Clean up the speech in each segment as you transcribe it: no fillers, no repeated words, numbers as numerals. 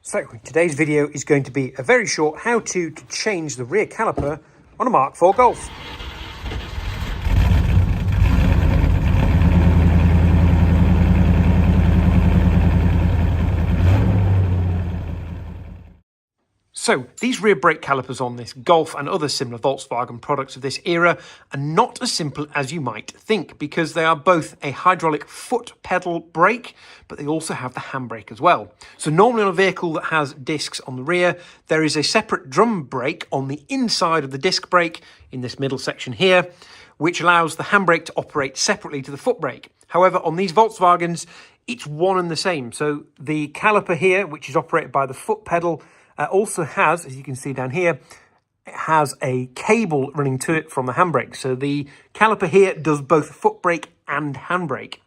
So today's video is going to be a very short how-to to change the rear caliper on a Mk4 Golf. So these rear brake calipers on this Golf and other similar Volkswagen products of this era are not as simple as you might think, because they are both a hydraulic foot pedal brake, but they also have the handbrake as well. So normally on a vehicle that has discs on the rear, there is a separate drum brake on the inside of the disc brake in this middle section here, which allows the handbrake to operate separately to the foot brake. However, on these Volkswagens, it's one and the same. So the caliper here, which is operated by the foot pedal, also has, as you can see down here, it has a cable running to it from the handbrake. So the caliper here does both foot brake and handbrake.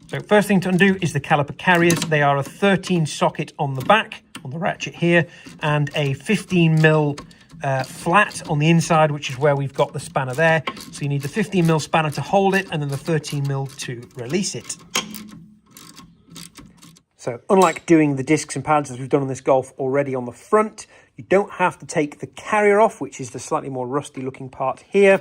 So first thing to undo is the caliper carriers. They are a 13 socket on the back, on the ratchet here, and a 15mm flat on the inside, which is where we've got the spanner there. So you need the 15mm spanner to hold it, and then the 13mm to release it. So unlike doing the discs and pads as we've done on this Golf already on the front, you don't have to take the carrier off, which is the slightly more rusty looking part here,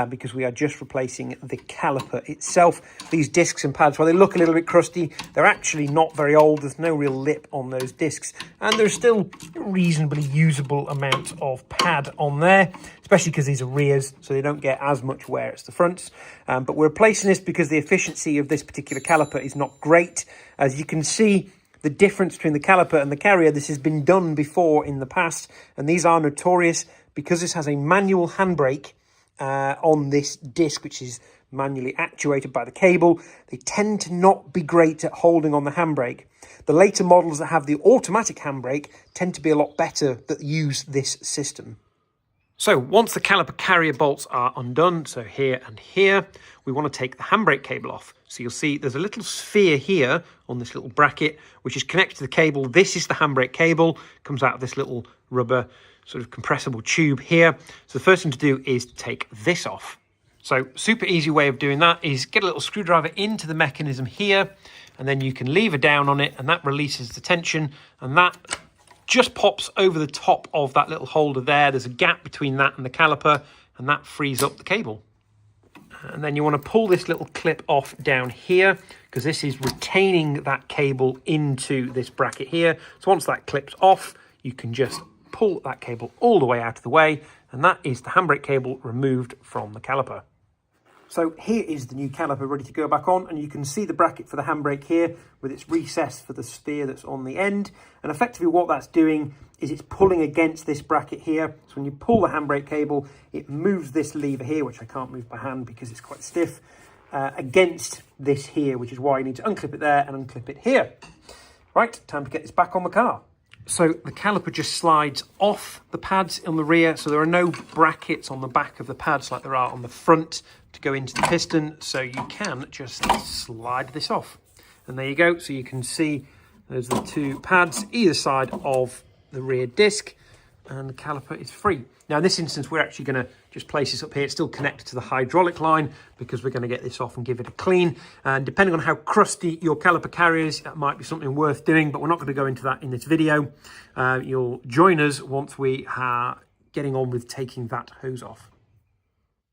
because we are just replacing the caliper itself. These discs and pads, while they look a little bit crusty, they're actually not very old. There's no real lip on those discs, and there's still a reasonably usable amount of pad on there, especially because these are rears, so they don't get as much wear as the fronts. But we're replacing this because the efficiency of this particular caliper is not great. As you can see, the difference between the caliper and the carrier, this has been done before in the past, and these are notorious because this has a manual handbrake on this disc, which is manually actuated by the cable. They tend to not be great at holding on the handbrake. The later models that have the automatic handbrake tend to be a lot better that use this system. So once the caliper carrier bolts are undone, so here and here, we want to take the handbrake cable off. So you'll see there's a little sphere here on this little bracket, which is connected to the cable. This is the handbrake cable, comes out of this little rubber sort of compressible tube here. So the first thing to do is take this off. So super easy way of doing that is get a little screwdriver into the mechanism here, and then you can lever down on it, and that releases the tension, and that just pops over the top of that little holder there. There's a gap between that and the caliper, and that frees up the cable. And then you want to pull this little clip off down here, because this is retaining that cable into this bracket here. So once that clips off, you can just pull that cable all the way out of the way, and that is the handbrake cable removed from the caliper. So here is the new caliper ready to go back on, and you can see the bracket for the handbrake here with its recess for the sphere that's on the end. And effectively what that's doing is it's pulling against this bracket here. So when you pull the handbrake cable, it moves this lever here, which I can't move by hand because it's quite stiff, against this here, which is why you need to unclip it there and unclip it here. Right, time to get this back on the car. So the caliper just slides off the pads on the rear, so there are no brackets on the back of the pads like there are on the front to go into the piston, so you can just slide this off. And there you go, so you can see there's the two pads either side of the rear disc, and the caliper is free. Now in this instance, we're actually going to just place this up here. It's still connected to the hydraulic line because we're going to get this off and give it a clean. And depending on how crusty your caliper carrier is, that might be something worth doing, but we're not going to go into that in this video. You'll join us once we are getting on with taking that hose off.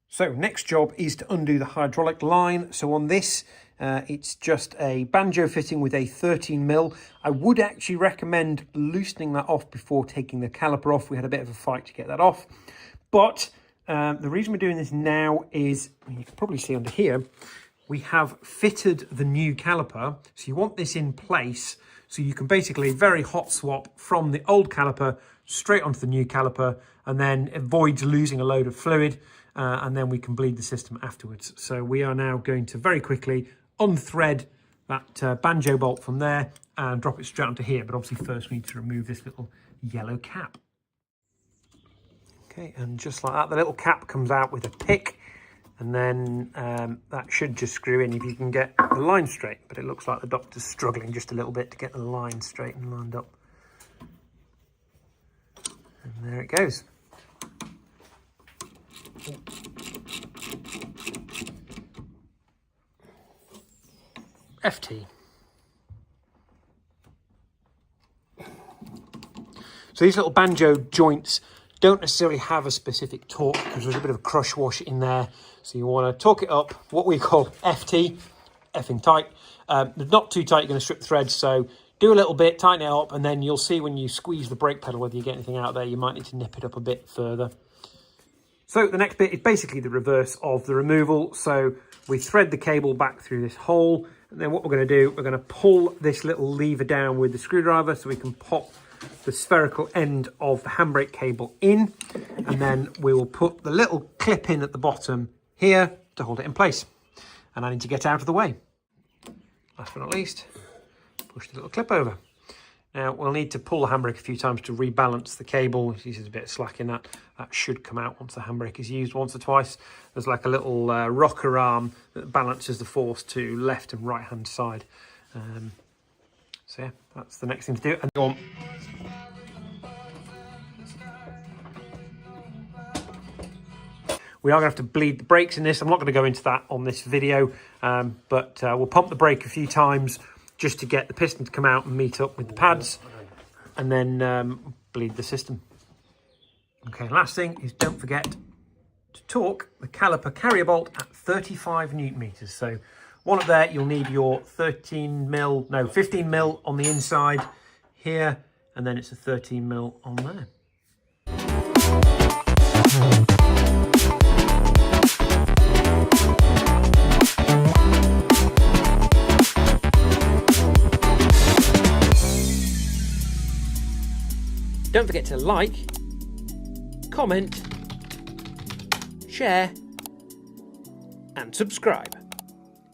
So next job is to undo the hydraulic line. So on this, it's just a banjo fitting with a 13mm. I would actually recommend loosening that off before taking the caliper off. We had a bit of a fight to get that off. But the reason we're doing this now is, you can probably see under here, we have fitted the new caliper. So you want this in place so you can basically very hot swap from the old caliper straight onto the new caliper, and then avoid losing a load of fluid, and then we can bleed the system afterwards. So we are now going to very quickly unthread that banjo bolt from there and drop it straight onto here. But obviously first we need to remove this little yellow cap. Okay, and just like that, the little cap comes out with a pick, and then that should just screw in if you can get the line straight. But it looks like the doctor's struggling just a little bit to get the line straight and lined up. And there it goes. FT. So these little banjo joints don't necessarily have a specific torque because there's a bit of a crush wash in there. So you want to torque it up, what we call FT, effing tight. Not too tight, you're going to strip the threads, so do a little bit, tighten it up, and then you'll see when you squeeze the brake pedal whether you get anything out there. You might need to nip it up a bit further. So the next bit is basically the reverse of the removal. So we thread the cable back through this hole, and then what we're going to do, we're going to pull this little lever down with the screwdriver so we can pop the spherical end of the handbrake cable in, and then we will put the little clip in at the bottom here to hold it in place. And I need to get out of the way. Last but not least, push the little clip over. Now we'll need to pull the handbrake a few times to rebalance the cable. If there's a bit of slack in that, that should come out once the handbrake is used once or twice. There's like a little rocker arm that balances the force to left and right hand side. So yeah, that's the next thing to do. And go on. We are going to have to bleed the brakes in this. I'm not going to go into that on this video, but we'll pump the brake a few times just to get the piston to come out and meet up with the pads, and then bleed the system. Okay, last thing is don't forget to torque the caliper carrier bolt at 35 Newton meters. So one up there, you'll need your 15 mil on the inside here, and then it's a 13 mil on there. Don't forget to like, comment, share, and subscribe.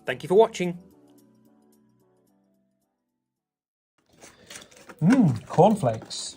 Thank you for watching. Cornflakes.